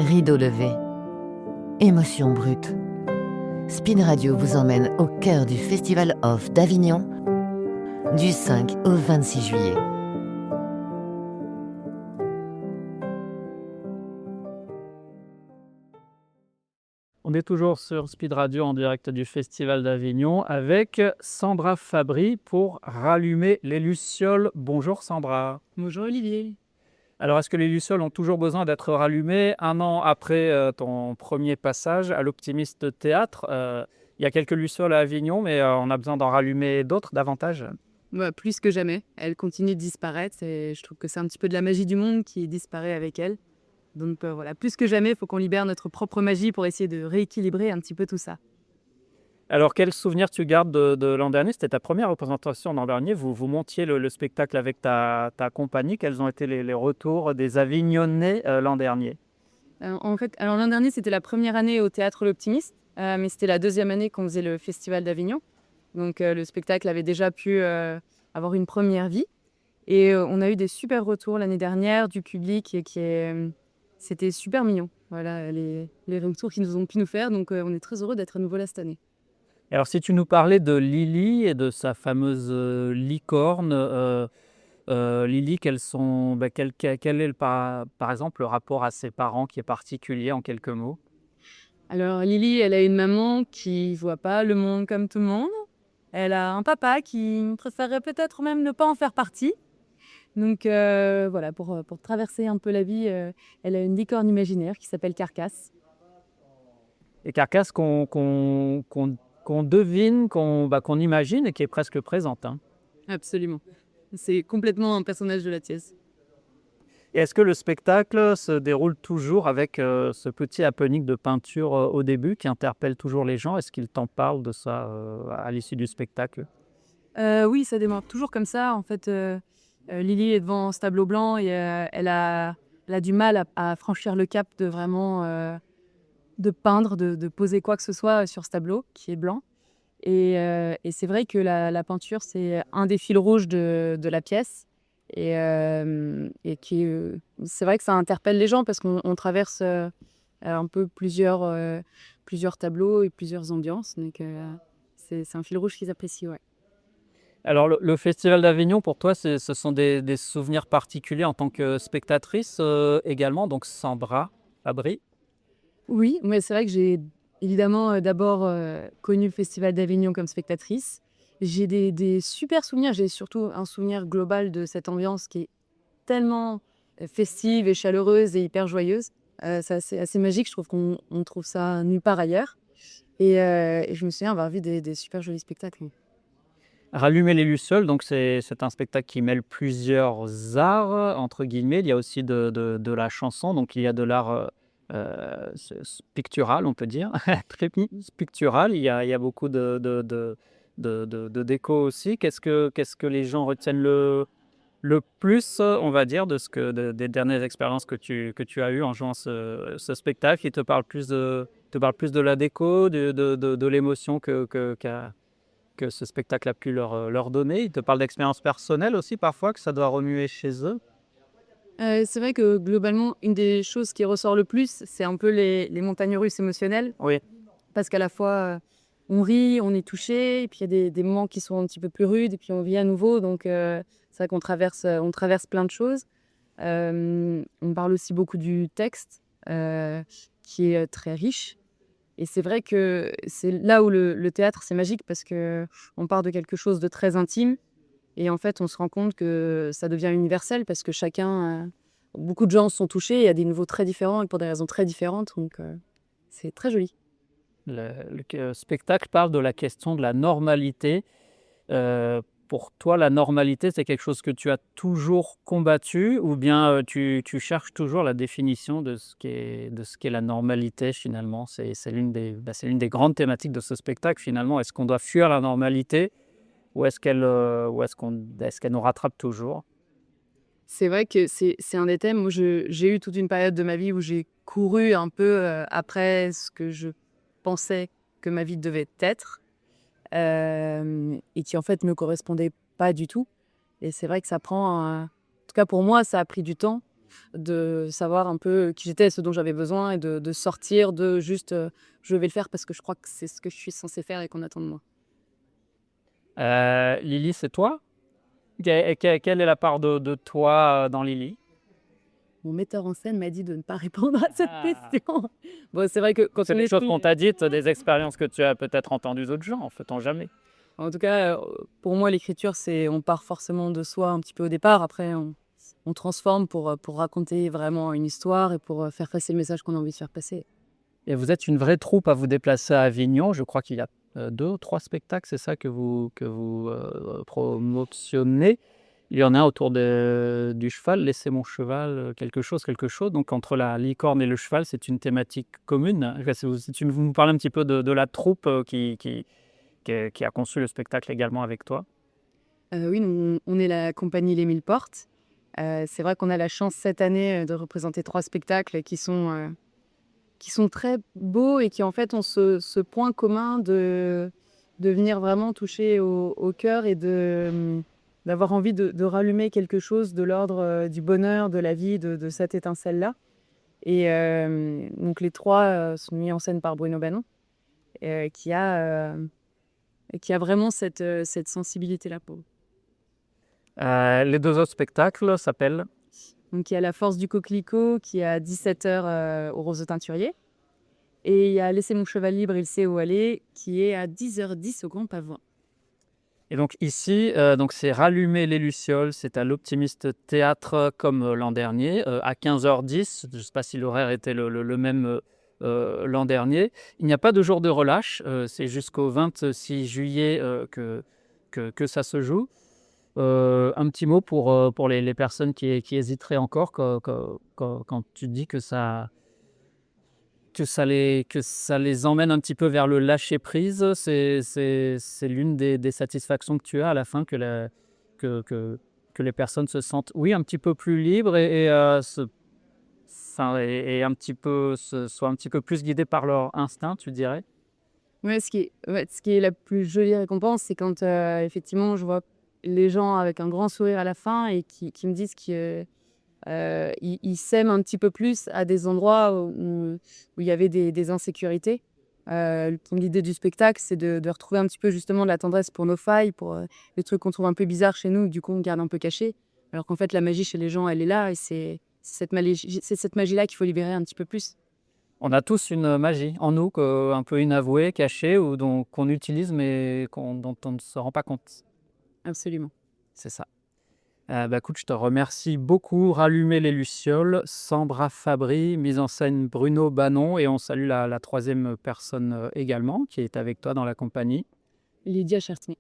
rideau levé, émotion brute. Spin Radio vous emmène au cœur du Festival Off d'Avignon du 5 au 26 juillet. On est toujours sur Speed Radio en direct du Festival d'Avignon avec Sandra Fabry pour rallumer les lucioles. Bonjour Sandra. Bonjour Olivier. Alors, est-ce que les lucioles ont toujours besoin d'être rallumées un an après ton premier passage à l'Optimiste Théâtre? Il y a quelques lucioles à Avignon, mais on a besoin d'en rallumer d'autres davantage. Plus que jamais, elle continue de disparaître et je trouve que c'est un petit peu de la magie du monde qui disparaît avec elle. Donc voilà, plus que jamais, il faut qu'on libère notre propre magie pour essayer de rééquilibrer un petit peu tout ça. Alors, quel souvenir tu gardes de l'an dernier? C'était ta première représentation l'an dernier. Vous montiez le spectacle avec ta compagnie. Quels ont été les retours des Avignonnais l'an dernier? Alors l'an dernier, c'était la première année au Théâtre L'Optimiste, mais c'était la deuxième année qu'on faisait le Festival d'Avignon. Donc le spectacle avait déjà pu avoir une première vie. Et on a eu des super retours l'année dernière du public c'était super mignon. Voilà, les retours qu'ils ont pu nous faire. Donc on est très heureux d'être à nouveau là cette année. Alors, si tu nous parlais de Lily et de sa fameuse licorne, Lily, quel est par exemple le rapport à ses parents qui est particulier en quelques mots? Alors Lily, elle a une maman qui voit pas le monde comme tout le monde. Elle a un papa qui préférerait peut-être même ne pas en faire partie. Donc voilà, pour traverser un peu la vie, elle a une licorne imaginaire qui s'appelle Carcasse. Et Carcasse qu'on devine, qu'on imagine et qui est presque présente, hein. Absolument. C'est complètement un personnage de la pièce. Et est-ce que le spectacle se déroule toujours avec ce petit happening de peinture au début qui interpelle toujours les gens? Est-ce qu'ils t'en parlent de ça à l'issue du spectacle? Oui, ça démarre toujours comme ça. En fait, Lily est devant ce tableau blanc et elle a du mal à franchir le cap de vraiment de peindre, de poser quoi que ce soit sur ce tableau qui est blanc. Et c'est vrai que la peinture, c'est un des fils rouges de la pièce. Et c'est vrai que ça interpelle les gens parce qu'on traverse un peu plusieurs tableaux et plusieurs ambiances. Donc c'est un fil rouge qu'ils apprécient, ouais. Alors, le Festival d'Avignon, pour toi, ce sont des souvenirs particuliers en tant que spectatrice également, donc Sandra Fabry. Oui, mais c'est vrai que j'ai évidemment d'abord connu le Festival d'Avignon comme spectatrice. J'ai des super souvenirs. J'ai surtout un souvenir global de cette ambiance qui est tellement festive et chaleureuse et hyper joyeuse. C'est assez magique. Je trouve qu'on trouve ça nulle part ailleurs. Et je me souviens avoir vu des super jolis spectacles. Rallumer les lucioles, donc c'est un spectacle qui mêle plusieurs arts, entre guillemets. Il y a aussi de la chanson, donc il y a de l'art pictural, on peut dire, très pictural. Il y a beaucoup de déco aussi. Qu'est-ce que les gens retiennent le plus, on va dire, des dernières expériences que tu as eues en jouant ce spectacle? Ils te parle plus de la déco, de l'émotion que ce spectacle a pu leur donner? Ils te parlent d'expériences personnelles aussi parfois, que ça doit remuer chez eux? C'est vrai que globalement, une des choses qui ressort le plus, c'est un peu les montagnes russes émotionnelles. Oui. Parce qu'à la fois, on rit, on est touché, et puis il y a des moments qui sont un petit peu plus rudes, et puis on vit à nouveau. Donc c'est vrai qu'on traverse plein de choses. On parle aussi beaucoup du texte, qui est très riche. Et c'est vrai que c'est là où le théâtre, c'est magique, parce qu'on part de quelque chose de très intime. Et en fait, on se rend compte que ça devient universel, parce que beaucoup de gens sont touchés, et à des niveaux très différents, et pour des raisons très différentes. Donc c'est très joli. Le spectacle parle de la question de la normalité. Pour toi, la normalité, c'est quelque chose que tu as toujours combattu, ou bien tu cherches toujours la définition de ce qu'est la normalité finalement? C'est l'une des grandes thématiques de ce spectacle finalement. Est-ce qu'on doit fuir la normalité, ou est-ce qu'elle nous rattrape toujours? C'est vrai que c'est un des thèmes où j'ai eu toute une période de ma vie où j'ai couru un peu après ce que je pensais que ma vie devait être, et qui en fait me correspondait pas du tout. Et c'est vrai que ça prend, en tout cas pour moi, ça a pris du temps. de savoir un peu qui j'étais, ce dont j'avais besoin et de sortir de juste je vais le faire parce que je crois que c'est ce que je suis censée faire et qu'on attend de moi. Lily, c'est toi? Quelle est la part de toi dans Lily? Mon metteur en scène m'a dit de ne pas répondre à cette Ah. question. Bon, c'est vrai que quand C'est on des est choses sous- qu'on t'a dites, des expériences que tu as peut-être entendues d'autres gens, en fait, on jamais. En tout cas, pour moi, l'écriture, c'est on part forcément de soi un petit peu au départ. Après, on transforme pour raconter vraiment une histoire et pour faire passer le message qu'on a envie de faire passer. Et vous êtes une vraie troupe à vous déplacer à Avignon. Je crois qu'il y a 2 ou 3 spectacles, c'est ça que vous promotionnez. Il y en a un autour du cheval, «Laissez mon cheval», quelque chose. Donc entre la licorne et le cheval, c'est une thématique commune. Si tu vous nous parlez un petit peu de la troupe qui a conçu le spectacle également avec toi. Oui, on est la compagnie Les Mille Portes. C'est vrai qu'on a la chance cette année de représenter 3 spectacles qui sont très beaux et qui en fait ont ce point commun de venir vraiment toucher au cœur et d'avoir envie de rallumer quelque chose de l'ordre du bonheur, de la vie, de cette étincelle-là. Et donc les 3 sont mis en scène par Bruno Banon, qui a vraiment cette sensibilité-là pour. Les 2 autres spectacles s'appellent? Donc il y a La Force du Coquelicot qui est à 17h au Rose de Teinturier. Et il y a Laissez mon cheval libre, il sait où aller, qui est à 10h10 au Grand Pavois. Et donc ici, donc c'est Rallumer les lucioles, c'est à l'Optimiste Théâtre comme l'an dernier, à 15h10. Je ne sais pas si l'horaire était le même l'an dernier. Il n'y a pas de jour de relâche, c'est jusqu'au 26 juillet que ça se joue. Un petit mot pour les personnes qui hésiteraient encore quand tu dis que ça les emmène un petit peu vers le lâcher prise. C'est l'une des satisfactions que tu as à la fin, que les personnes se sentent, oui, un petit peu plus libres et un petit peu, soient un petit peu plus guidées par leur instinct, tu dirais? Ouais, ce qui est la plus jolie récompense, c'est quand effectivement je vois les gens avec un grand sourire à la fin et qui me disent qu'ils ils s'aiment un petit peu plus à des endroits où il y avait des insécurités. L'idée du spectacle, c'est de retrouver un petit peu justement de la tendresse pour nos failles, pour les trucs qu'on trouve un peu bizarres chez nous, du coup on garde un peu caché. Alors qu'en fait la magie chez les gens, elle est là et c'est cette magie-là qu'il faut libérer un petit peu plus. On a tous une magie en nous, un peu inavouée, cachée, ou qu'on utilise, mais dont on ne se rend pas compte. Absolument. C'est ça. Écoute, je te remercie beaucoup. Rallumer les lucioles, Sandra Fabry, mise en scène Bruno Banon, et on salue la troisième personne également qui est avec toi dans la compagnie. Lydia Chertny.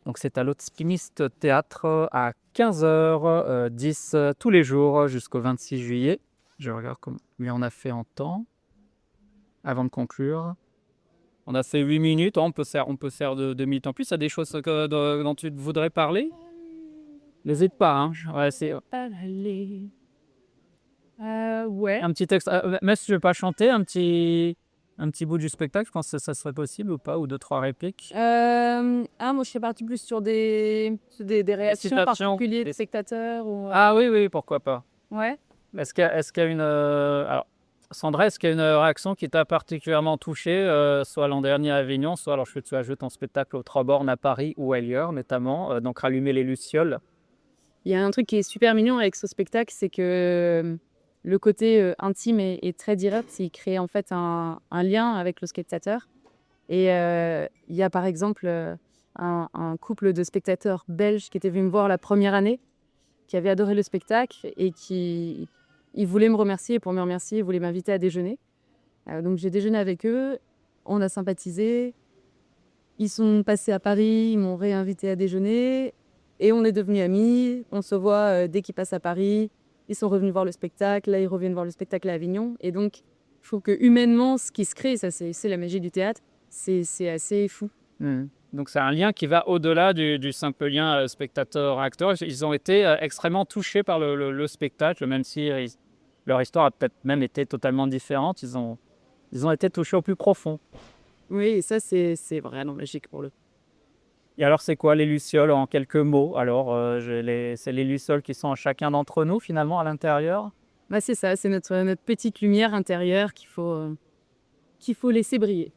Donc c'est à l'Optimiste Théâtre à 15h10 tous les jours jusqu'au 26 juillet. Je regarde combien on a fait en temps avant de conclure. On a fait 8 minutes, on peut faire 2 minutes en plus. Il y a des choses dont tu voudrais parler? N'hésite pas, hein. Ouais, Ouais. un petit texte, même si tu veux pas chanter, un petit bout du spectacle, je pense que ça serait possible ou pas? Ou 2-3 répliques? Moi je suis partie plus sur des réactions citations, particulières des- des spectateurs ou. Ah oui, oui, pourquoi pas. Ouais. Est-ce qu'il y a une... alors, Sandra, est-ce qu'il y a une réaction qui t'a particulièrement touchée, soit l'an dernier à Avignon, soit alors tu as joué ton spectacle au Trois-Bornes à Paris ou ailleurs, notamment, donc Rallumer les lucioles. Il y a un truc qui est super mignon avec ce spectacle, c'est que le côté intime et très direct, il crée en fait un lien avec le spectateur. Et il y a par exemple un couple de spectateurs belges qui étaient venus me voir la première année, qui avaient adoré le spectacle et qui ils voulaient me remercier. Et pour me remercier, ils voulaient m'inviter à déjeuner. Donc j'ai déjeuné avec eux, on a sympathisé. Ils sont passés à Paris, ils m'ont réinvité à déjeuner et on est devenus amis. On se voit dès qu'ils passent à Paris. Ils sont revenus voir le spectacle, là ils reviennent voir le spectacle à Avignon. Et donc, je trouve que humainement, ce qui se crée, ça c'est la magie du théâtre, c'est assez fou. Donc c'est un lien qui va au-delà du simple lien spectateur-acteur. Ils ont été extrêmement touchés par le spectacle, même si leur histoire a peut-être même été totalement différente. Ils ont été touchés au plus profond. Oui, et ça c'est vraiment magique pour le coup. Et alors, c'est quoi les lucioles en quelques mots? Alors, c'est les lucioles qui sont en chacun d'entre nous, finalement, à l'intérieur? Bah, c'est ça, c'est notre petite lumière intérieure qu'il faut laisser briller.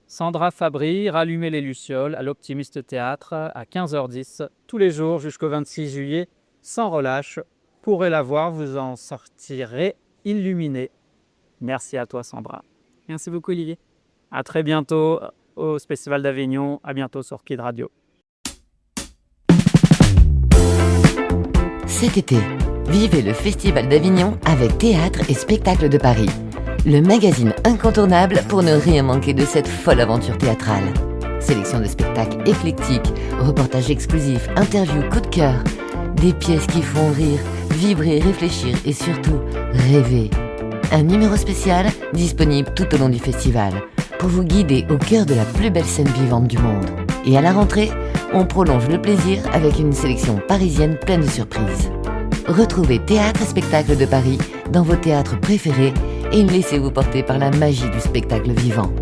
Sandra Fabry, Rallumer les lucioles à l'Optimiste Théâtre à 15h10 tous les jours jusqu'au 26 juillet, sans relâche. Pourrez la voir, vous en sortirez illuminé. Merci à toi, Sandra. Merci beaucoup, Olivier. À très bientôt au Festival d'Avignon. À bientôt sur Kid Radio. Cet été, vivez le Festival d'Avignon avec Théâtre et Spectacle de Paris. Le magazine incontournable pour ne rien manquer de cette folle aventure théâtrale. Sélection de spectacles éclectiques, reportages exclusifs, interviews, coup de cœur. Des pièces qui font rire, vibrer, réfléchir et surtout rêver. Un numéro spécial disponible tout au long du festival pour vous guider au cœur de la plus belle scène vivante du monde. Et à la rentrée, on prolonge le plaisir avec une sélection parisienne pleine de surprises. Retrouvez Théâtre et Spectacle de Paris dans vos théâtres préférés et laissez-vous porter par la magie du spectacle vivant.